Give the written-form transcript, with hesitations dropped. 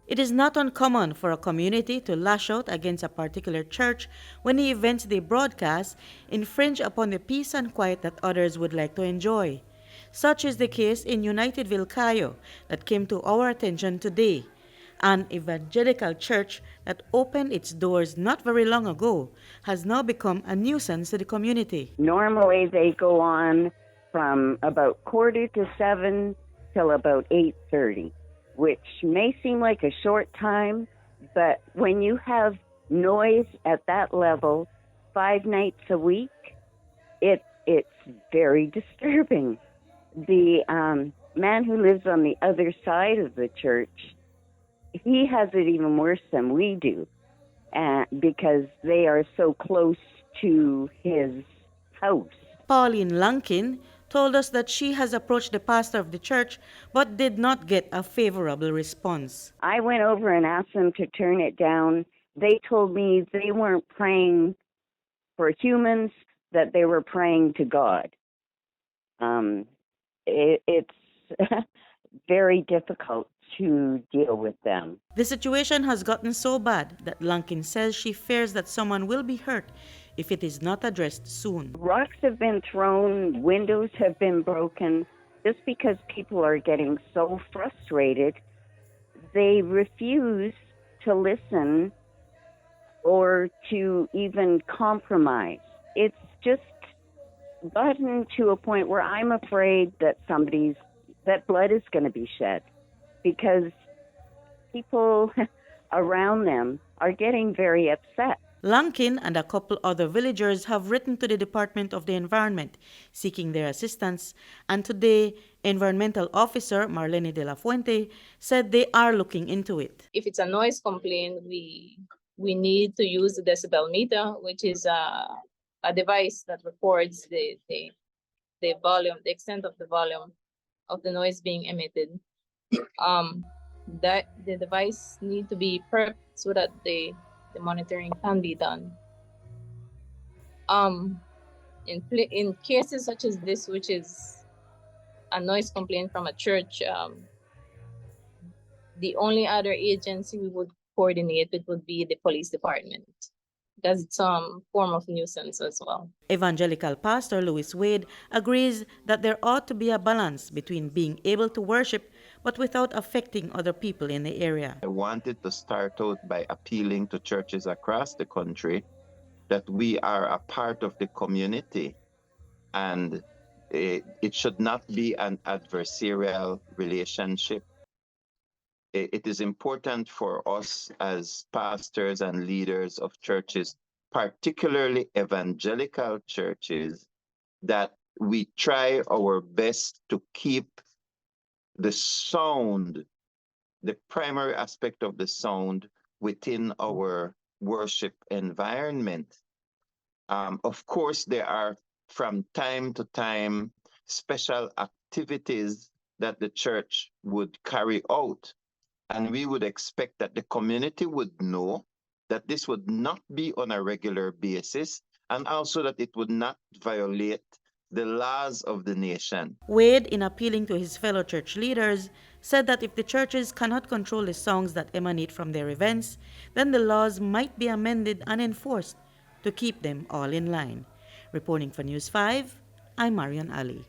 It is not uncommon for a community to lash out against a particular church when the events they broadcast infringe upon the peace and quiet that others would like to enjoy. Such is the case in Unitedville, Cayo, that came to our attention today. An evangelical church that opened its doors not very long ago has now become a nuisance to the community. Normally they go on from about 6:45 till about 8:30, which may seem like a short time, but when you have noise at that level 5 nights a week, it's very disturbing. The man who lives on the other side of the church, he has it even worse than we do, because they are so close to his house. Pauline Lankin told us that she has approached the pastor of the church but did not get a favorable response. I went over and asked them to turn it down. They told me they weren't praying for humans, that they were praying to God. It's very difficult to deal with them. The situation has gotten so bad that Lankin says she fears that someone will be hurt if it is not addressed soon. Rocks have been thrown, windows have been broken, just because people are getting so frustrated. They refuse to listen or to even compromise. It's just gotten to a point where I'm afraid that blood is going to be shed, because people around them are getting very upset. Lankin and a couple other villagers have written to the Department of the Environment seeking their assistance, and today Environmental Officer Marlene de la Fuente said they are looking into it. If it's a noise complaint, we need to use the decibel meter, which is a device that records the volume, the extent of the volume of the noise being emitted. That the device need to be perked so that the monitoring can be done. In cases such as this, which is a noise complaint from a church, the only other agency we would coordinate with would be the police department, because it's some form of nuisance as well. Evangelical Pastor Louis Wade agrees that there ought to be a balance between being able to worship but without affecting other people in the area. I wanted to start out by appealing to churches across the country that we are a part of the community, and it should not be an adversarial relationship. It is important for us as pastors and leaders of churches, particularly evangelical churches, that we try our best to keep the sound, the primary aspect of the sound, within our worship environment. Of course, there are from time to time special activities that the church would carry out. And we would expect that the community would know that this would not be on a regular basis, and also that it would not violate the laws of the nation. Wade, in appealing to his fellow church leaders, said that if the churches cannot control the songs that emanate from their events, then the laws might be amended and enforced to keep them all in line. Reporting for News 5, I'm Marion Ali.